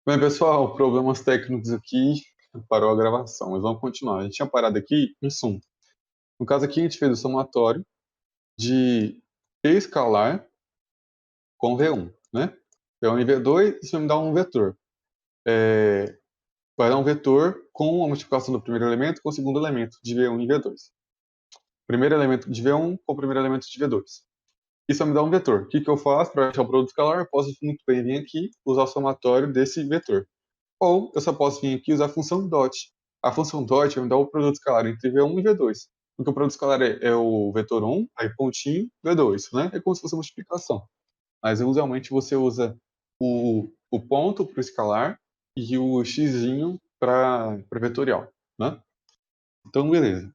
Bem, pessoal, problemas técnicos aqui, parou a gravação, mas vamos continuar. A gente tinha parado aqui em sum. No caso aqui, a gente fez o somatório de P escalar com V1, né? V1 e V2, isso vai me dar um vetor. Vai dar um vetor com a multiplicação do primeiro elemento com o segundo elemento de V1 e V2. Primeiro elemento de V1 com o primeiro elemento de V2. Isso vai me dar um vetor. O que eu faço para achar o produto escalar? Eu posso muito bem vir aqui usar o somatório desse vetor. Ou eu só posso vir aqui e usar a função dot. A função dot vai me dar o produto escalar entre V1 e V2. Porque o produto escalar é o vetor 1, aí pontinho, V2, né? É como se fosse uma multiplicação. Mas usualmente você usa o ponto para o escalar e o xzinho para vetorial, né? Então, beleza.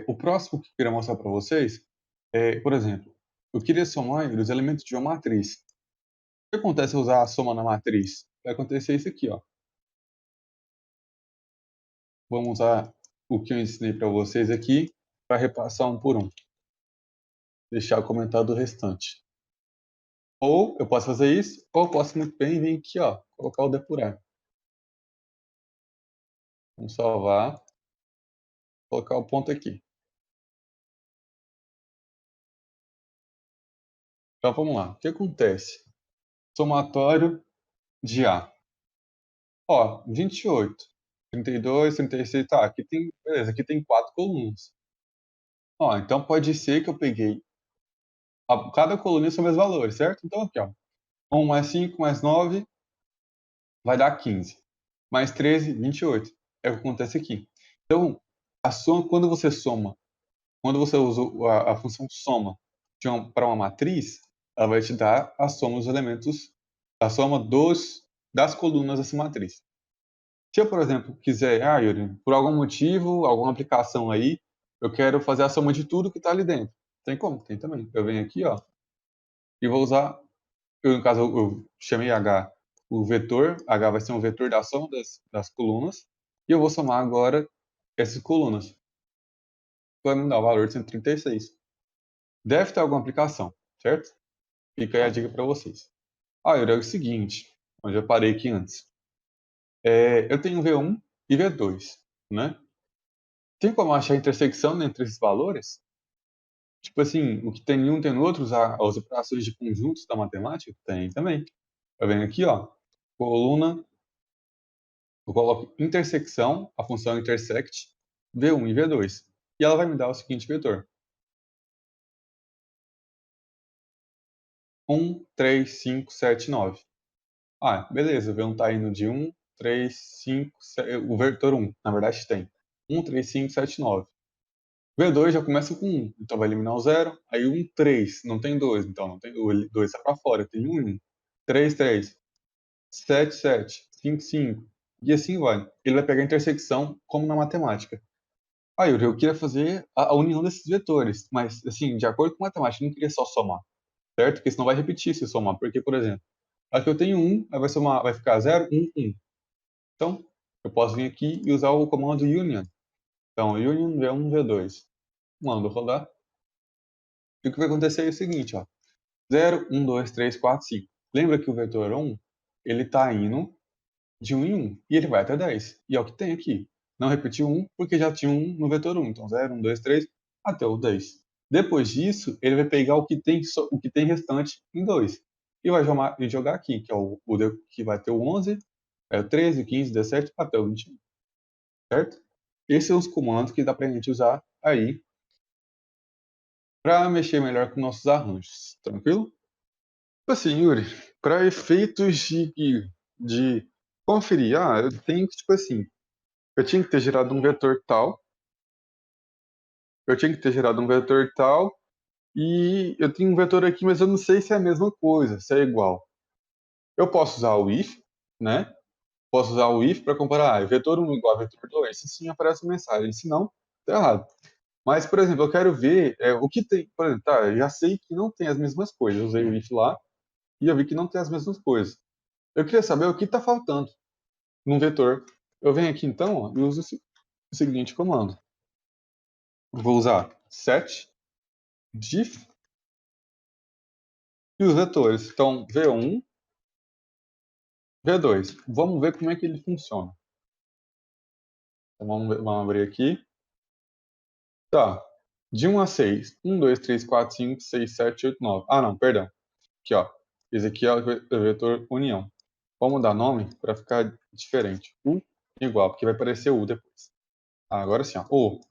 O próximo que eu queria mostrar para vocês é, por exemplo, eu queria somar os elementos de uma matriz. O que acontece se eu usar a soma na matriz? Vai acontecer isso aqui, ó. Vamos usar o que eu ensinei para vocês aqui para repassar um por um. Deixar comentado o restante. Ou eu posso fazer isso, ou eu posso muito bem vir aqui, ó, colocar o depurar. Vamos salvar, colocar o ponto aqui. Então vamos lá. O que acontece? Somatório de A. Ó, 28, 32, 36, tá, aqui tem, beleza, aqui tem 4 colunas. Ó, então pode ser que eu peguei cada coluna são meus valores, certo? Então aqui, ó, 1 mais 5 mais 9 vai dar 15. Mais 13, 28. É o que acontece aqui. Então, a soma, quando você usa a função soma para uma matriz, ela vai te dar a soma dos elementos, a soma das colunas dessa matriz. Se eu, por exemplo, quiser, Yuri, por algum motivo, alguma aplicação aí, eu quero fazer a soma de tudo que está ali dentro. Tem como? Tem também. Eu venho aqui, ó, e vou usar, no caso, eu chamei H o vetor, H vai ser um vetor da soma das colunas, e eu vou somar agora essas colunas. Vai me dar o valor de 136. Deve ter alguma aplicação, certo? Fica aí a dica para vocês. Yuri, é o seguinte, eu já parei aqui antes. Eu tenho V1 e V2, né? Tem como achar a intersecção entre esses valores? Tipo assim, o que tem em um tem no outro, usar as operações de conjuntos da matemática? Tem também. Eu venho aqui, ó, coluna, eu coloco intersecção, a função intersect, V1 e V2. E ela vai me dar o seguinte vetor. 1, 3, 5, 7, 9. Beleza, o V1 está indo de 1, 3, 5, 7, o vetor 1, na verdade tem. 1, 3, 5, 7, 9. V2 já começa com 1, então vai eliminar o 0. Aí 1, 3, não tem 2, então não tem, o 2 está para fora, tem 1, 1. 3, 3. 7, 7. 5, 5. E assim vai. Ele vai pegar a intersecção como na matemática. Yuri, eu queria fazer a união desses vetores, mas, assim, de acordo com a matemática, eu não queria só somar, certo? Porque senão vai repetir se somar. Porque, por exemplo, aqui eu tenho 1, aí vai somar, vai ficar 0, 1, 1. Então, eu posso vir aqui e usar o comando union. Então, union V1, V2. Mando rodar. E o que vai acontecer é o seguinte, ó. 0, 1, 2, 3, 4, 5. Lembra que o vetor 1, ele está indo de 1 em 1, e ele vai até 10. E é o que tem aqui. Não repetiu 1, porque já tinha 1 no vetor 1. Então, 0, 1, 2, 3, até o 10. Depois disso, ele vai pegar o que tem restante em 2. E vai jogar aqui, que é que vai ter o 11, o 13, o 15, o 17, até o 21. Certo? Esses são os comandos que dá pra gente usar aí para mexer melhor com nossos arranjos. Tranquilo? Assim, Yuri, para efeitos de conferir, eu tenho que, tipo assim, eu tinha que ter gerado um vetor tal, eu tinha que ter gerado um vetor tal, e eu tenho um vetor aqui, mas eu não sei se é a mesma coisa, se é igual. Eu posso usar o if, né? Posso usar o if para comparar, vetor 1 igual a vetor 2, se sim aparece uma mensagem, se não, tá errado. Mas, por exemplo, eu quero ver o que tem, por exemplo, tá, eu já sei que não tem as mesmas coisas, eu usei o if lá, e eu vi que não tem as mesmas coisas. Eu queria saber o que está faltando num vetor. Eu venho aqui então, ó, e uso o seguinte comando. Vou usar set diff e os vetores. Então, V1, V2. Vamos ver como é que ele funciona. Então, vamos abrir aqui. Tá. De 1 a 6. 1, 2, 3, 4, 5, 6, 7, 8, 9. Ah, não, perdão. Aqui, ó. Esse aqui é o vetor união. Vamos dar nome para ficar diferente. U igual, porque vai aparecer U depois. Ah, agora sim, ó. U.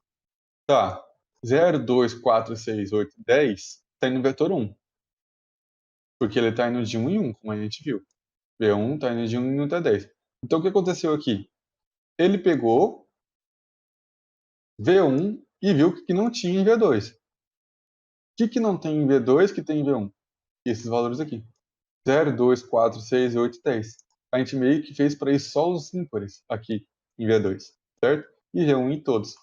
Tá. 0, 2, 4, 6, 8, 10 está indo no vetor 1. Porque ele está indo de 1 em 1, como a gente viu. V1 está indo de 1 em 1 até 10. Então, o que aconteceu aqui? Ele pegou V1 e viu que não tinha em V2. O que não tem em V2 que tem em V1? Esses valores aqui. 0, 2, 4, 6, 8, 10. A gente meio que fez para isso só os ímpares aqui em V2, certo? E V1 em todos.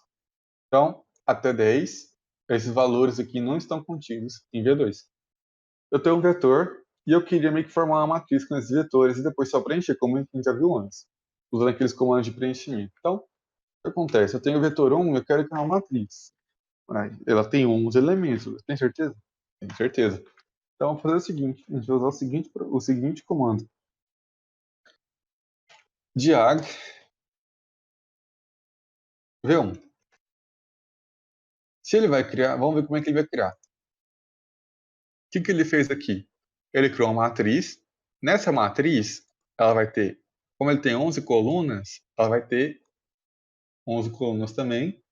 Então, até 10, esses valores aqui não estão contidos em V2. Eu tenho um vetor e eu queria meio que formar uma matriz com esses vetores e depois só preencher, como a gente já viu antes, usando aqueles comandos de preenchimento. Então, o que acontece? Eu tenho o vetor 1, eu quero criar uma matriz. Ela tem 11 elementos, tem certeza? Tenho certeza. Então, vamos fazer o seguinte, a gente vai usar o seguinte comando. Diag V1. Se ele vai criar, vamos ver como é que ele vai criar. O que ele fez aqui? Ele criou uma matriz. Nessa matriz, ela vai ter, como ele tem 11 colunas, ela vai ter 11 colunas também.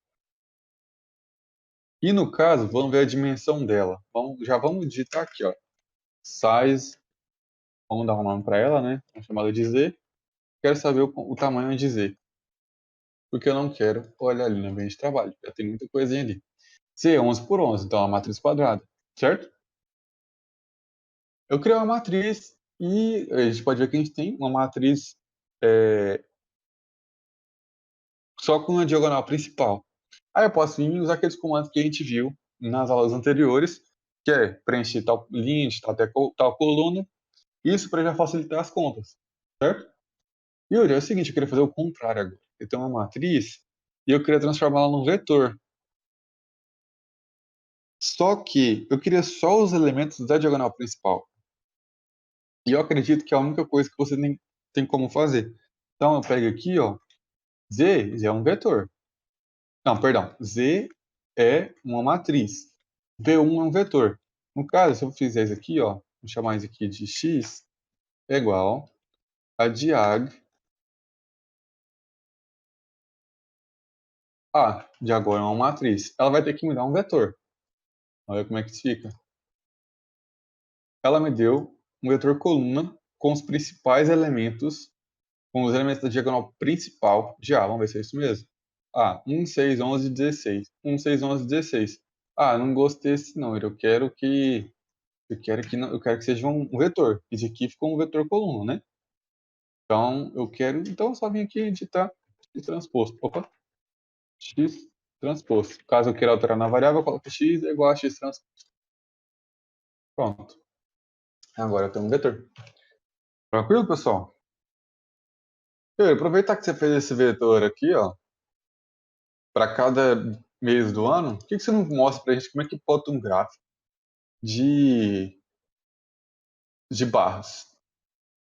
E no caso, vamos ver a dimensão dela. Já vamos digitar aqui, ó. Size, vamos dar um nome para ela, né? Vamos chamar ela de Z. Quero saber o tamanho de Z. Porque eu não quero olhar ali no ambiente de trabalho. Já tem muita coisinha ali. Z é 11 por 11, então é uma matriz quadrada, certo? Eu criei uma matriz e a gente pode ver que a gente tem uma matriz só com a diagonal principal. Aí eu posso vir usar aqueles comandos que a gente viu nas aulas anteriores, que é preencher tal linha, até tal coluna, isso para já facilitar as contas, certo? E olha, é o seguinte, eu queria fazer o contrário agora. Eu tenho uma matriz e eu queria transformá-la num vetor. Só que eu queria só os elementos da diagonal principal. E eu acredito que é a única coisa que você tem como fazer. Então eu pego aqui, ó, Z é um vetor. Não, perdão. Z é uma matriz. V1 é um vetor. No caso, se eu fizer isso aqui, ó, vou chamar isso aqui de x é igual a diag A. De agora é uma matriz. Ela vai ter que me dar um vetor. Olha como é que isso fica. Ela me deu um vetor coluna com os principais elementos, com os elementos da diagonal principal de A. Vamos ver se é isso mesmo. Ah, 1, 6, 11, 16. 1, 6, 11, 16. Ah, não gostei desse não. Eu quero que seja um vetor. Esse aqui ficou um vetor coluna, né? Então, então eu só vim aqui editar x transposto. Opa, x transposto. Caso eu queira alterar na variável, eu coloco x é igual a x transposto. Pronto. Agora eu tenho um vetor. Tranquilo, pessoal? Aproveitar que você fez esse vetor aqui, ó, para cada mês do ano, por que você não mostra para a gente como é que bota um gráfico de, de barras?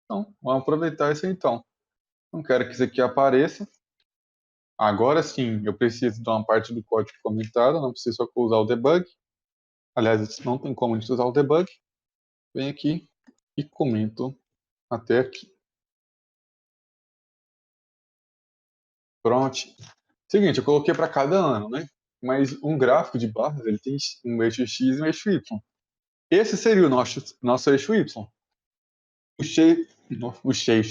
Então, vamos aproveitar isso aí, então. Não quero que isso aqui apareça. Agora sim, eu preciso de uma parte do código comentada, não preciso só usar o debug. Aliás, não tem como a gente usar o debug. Venho aqui e comento até aqui. Pronto. Seguinte, eu coloquei para cada ano, né? Mas um gráfico de barras, ele tem um eixo X e um eixo Y. Esse seria o nosso eixo Y.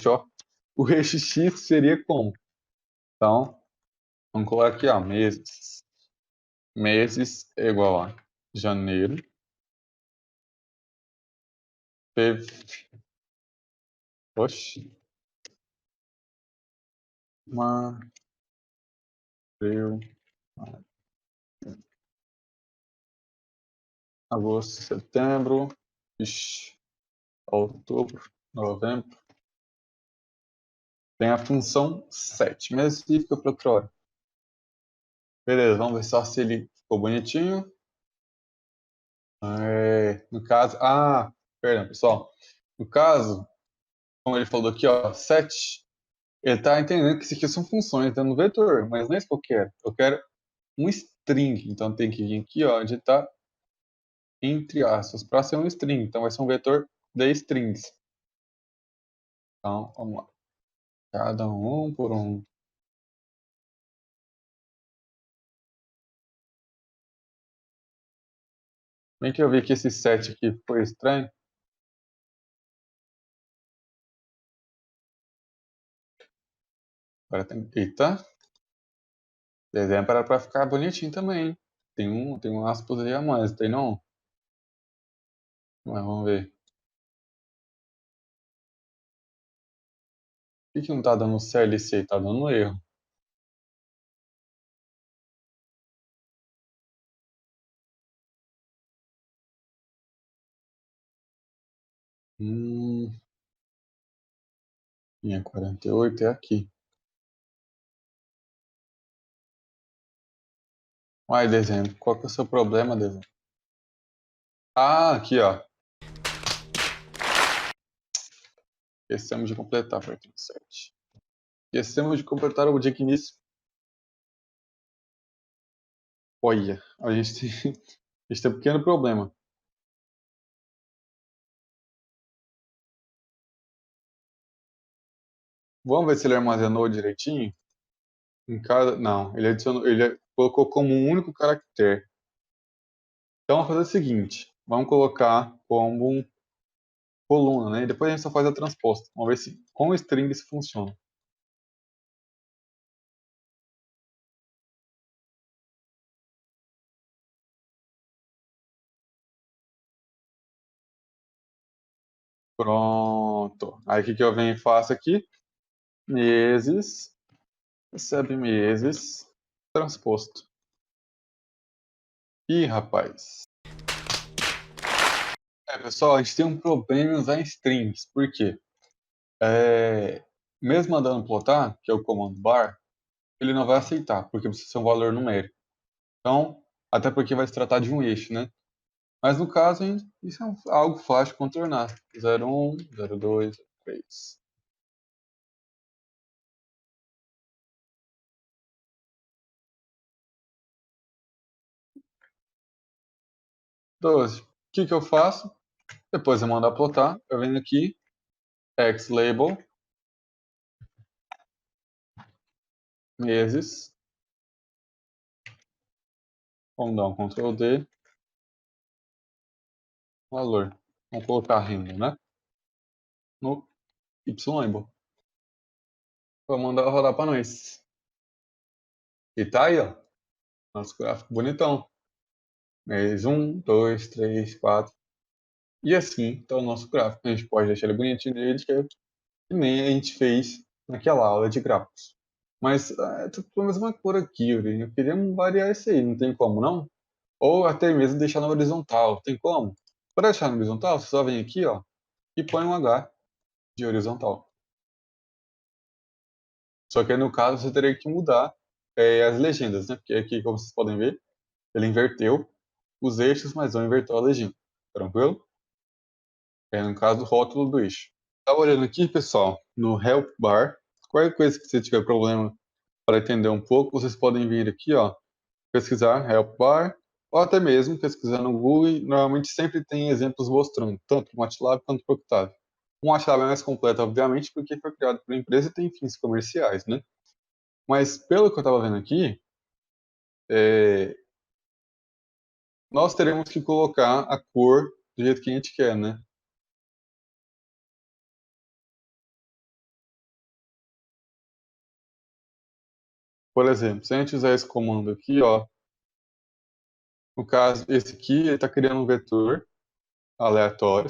Ó. O eixo X seria como? Então, vamos colocar aqui, ó, meses. Meses é igual a janeiro, oxe, abril, agosto, setembro, ixi, outubro, novembro. Tem a função set, mesmo se fica para outra hora. Beleza, vamos ver só se ele ficou bonitinho. No caso, perdão, pessoal. No caso, como ele falou aqui, ó, set, ele tá entendendo que isso aqui são funções dentro do vetor, mas não é isso que eu quero. Eu quero um string, então tem que vir aqui, ó, digitar entre aspas, para ser um string. Então vai ser um vetor de strings. Então, vamos lá. Cada um por um. Bem que eu vi que esse set aqui foi estranho. Agora tem. Eita! Desenho para ficar bonitinho também, hein? Tem um aspas aí a mais, tem não? Mas vamos ver. Por que não tá dando CLC? Tá dando erro. Hum, linha 48 é aqui. Vai, desenho. Qual que é o seu problema, desenho? Ah, aqui, ó. Esquecemos de completar para 37. Esquecemos de completar o dia que início. Olha, a gente tem, a gente tem um pequeno problema. Vamos ver se ele armazenou direitinho. Em cada. Não, ele adicionou. Colocou como um único caractere. Então vamos fazer o seguinte. Vamos colocar como um coluna, né? E depois a gente só faz a transposta. Vamos ver se com string isso funciona. Pronto. Aí o que eu venho e faço aqui? Meses. Recebe meses. Transposto. Ih, rapaz. Pessoal, a gente tem um problema em usar strings. Por quê? Mesmo mandando plotar, que é o comando bar, ele não vai aceitar, porque precisa ser um valor numérico. Então, até porque vai se tratar de um eixo, né? Mas no caso, isso é algo fácil de contornar. 01, 02, 03. 12. O que eu faço? Depois eu mando plotar, eu venho aqui, xlabel, meses, vamos dar um Ctrl D, valor. Vamos colocar renda, né? No ylabel. Vou mandar rodar para nós. E tá aí, ó. Nosso gráfico bonitão. Mês 1, 2, 3, 4. E assim tá o nosso gráfico. A gente pode deixar ele bonitinho dele, que nem a gente fez naquela aula de gráficos. Mas é tudo a mesma cor aqui, Yuri. Eu queria variar isso aí, não tem como não? Ou até mesmo deixar na horizontal, tem como? Para deixar na horizontal, você só vem aqui, ó, e põe um H de horizontal. Só que aí, no caso, você teria que mudar as legendas, né? Porque aqui, como vocês podem ver, ele inverteu os eixos, mas não inverteu a legenda. Tranquilo? No caso, o rótulo do eixo. Estava olhando aqui, pessoal, no Help Bar. Qualquer coisa que você tiver problema para entender um pouco, vocês podem vir aqui, ó, pesquisar Help Bar, ou até mesmo pesquisar no Google. Normalmente sempre tem exemplos mostrando, tanto o MATLAB quanto o Octave. O MATLAB é mais completo, obviamente, porque foi criado por empresa e tem fins comerciais, né? Mas pelo que eu estava vendo aqui, é, nós teremos que colocar a cor do jeito que a gente quer, né? Por exemplo, se a gente usar esse comando aqui, ó, no caso, esse aqui, ele está criando um vetor aleatório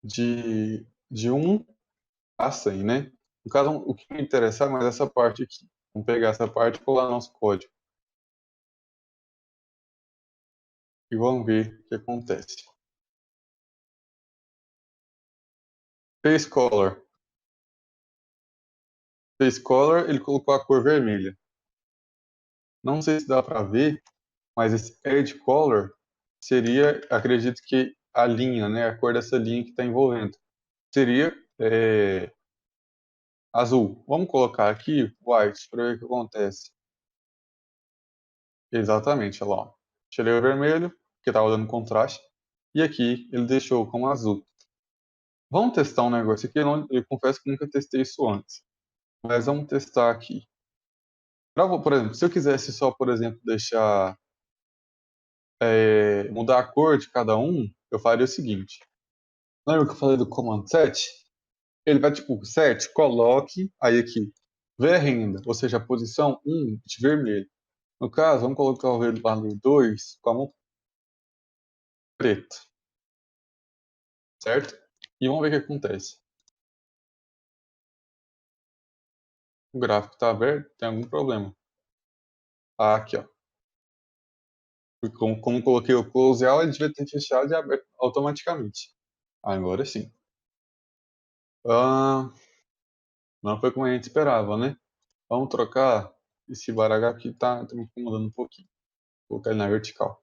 de 1 a 100, né? No caso, o que me interessa é mais essa parte aqui. Vamos pegar essa parte e colar no nosso código. E vamos ver o que acontece. Face Color. Face Color, ele colocou a cor vermelha. Não sei se dá para ver, mas esse Edge Color seria, acredito que a linha, né? A cor dessa linha que está envolvendo. Seria azul. Vamos colocar aqui white para ver o que acontece. Exatamente, olha lá. Tirei o vermelho, que estava dando contraste, e aqui ele deixou como azul. Vamos testar um negócio aqui, eu confesso que nunca testei isso antes, mas vamos testar aqui. Por exemplo, se eu quisesse só, por exemplo, deixar mudar a cor de cada um, eu faria o seguinte. Lembra que eu falei do Command Set? Ele vai tipo, set, coloque, aí aqui, ver renda, ou seja, a posição 1 de vermelho. No caso, vamos colocar o valor 2 como preto, certo? E vamos ver o que acontece. O gráfico está aberto, tem algum problema. Aqui, ó. Como coloquei o close all, ele devia ter fechado e aberto automaticamente. Agora sim. Não foi como a gente esperava, né? Vamos trocar esse baralho aqui, tá me incomodando um pouquinho. Vou colocar ele na vertical.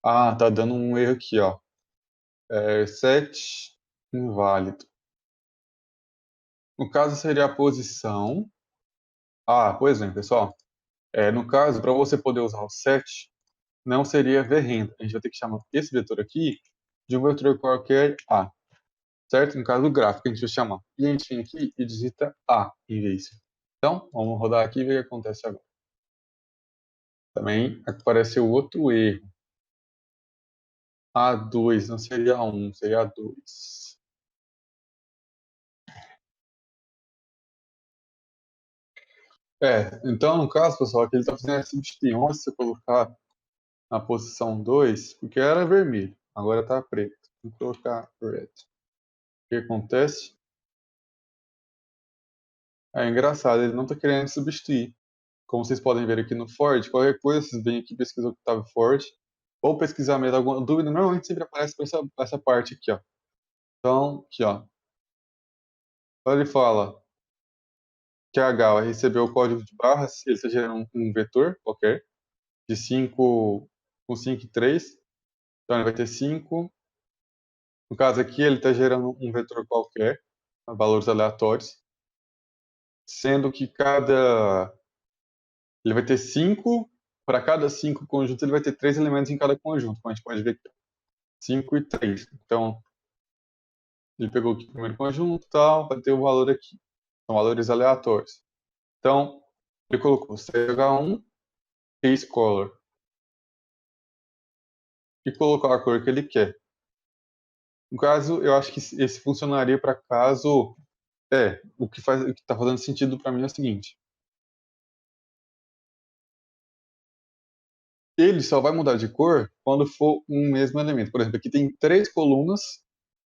Tá dando um erro aqui, ó. Set inválido. No caso, seria a posição. Por exemplo, pessoal. No caso, para você poder usar o set, não seria ver renda. A gente vai ter que chamar esse vetor aqui de um vetor qualquer A. Certo? No caso do gráfico, a gente vai chamar. E a gente vem aqui e digita A em vez. Então, vamos rodar aqui e ver o que acontece agora. Também apareceu outro erro. A2, não seria A1, seria A2. Então, no caso, pessoal, aqui ele está fazendo essa substituição. Se você colocar na posição 2, porque era vermelho, agora está preto. Vou colocar red. O que acontece? É engraçado, ele não está querendo substituir. Como vocês podem ver aqui no Ford, qualquer coisa, vocês vêm aqui pesquisar o Octave Ford, ou pesquisar mesmo alguma dúvida, normalmente sempre aparece por essa parte aqui, ó. Então, aqui, ó. Quando ele fala que a H recebeu o código de barras, ele está gerando um vetor qualquer, de 5 com 5 e 3. Então, ele vai ter 5. No caso aqui, ele está gerando um vetor qualquer, valores aleatórios, sendo que ele vai ter 5, para cada 5 conjuntos, ele vai ter 3 elementos em cada conjunto, como a gente pode ver aqui. 5 e 3. Então, ele pegou aqui o primeiro conjunto, tal, vai ter o valor aqui. São valores aleatórios. Então, ele colocou CH1 e Scholar. E colocou a cor que ele quer. No caso, eu acho que esse funcionaria para o que está fazendo sentido para mim é o seguinte. Ele só vai mudar de cor quando for um mesmo elemento. Por exemplo, aqui tem 3 colunas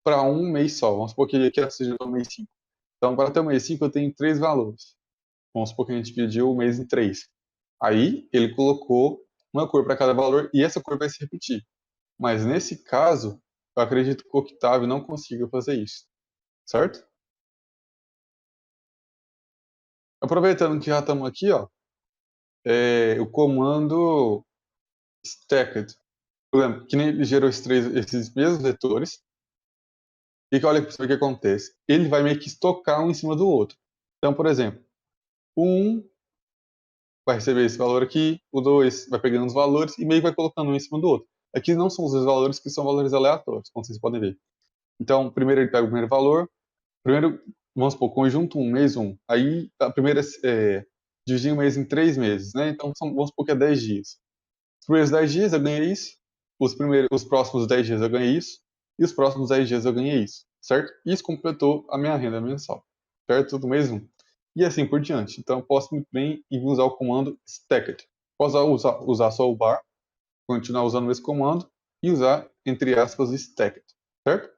para um mês só. Vamos supor que aqui seja o mês 5. Então, para ter o mês 5, eu tenho 3 valores. Vamos supor que a gente dividiu o mês em 3. Aí, ele colocou uma cor para cada valor e essa cor vai se repetir. Mas nesse caso, eu acredito que o Octave não consiga fazer isso. Certo? Aproveitando que já estamos aqui, ó, o comando stacked. Por exemplo, que nem ele gerou esses mesmos vetores. E que olha para você ver o que acontece. Ele vai meio que estocar um em cima do outro. Então, por exemplo, o 1 vai receber esse valor aqui, o 2 vai pegando os valores e meio que vai colocando um em cima do outro. Aqui não são os dois valores, que são valores aleatórios, como vocês podem ver. Então, primeiro ele pega o primeiro valor. Primeiro, vamos supor, conjunto 1, mês 1. Aí, a primeira dividir o mês em 3 meses, né? Então, vamos supor que é 10 dias. Os primeiros 10 dias eu ganhei isso, os próximos 10 dias eu ganhei isso, e os próximos 10 dias eu ganhei isso, certo? Isso completou a minha renda mensal, certo? Do mês 1. E assim por diante. Então, eu posso muito bem usar o comando stacked. Posso usar só o bar, continuar usando esse comando, e usar, entre aspas, stacked, certo?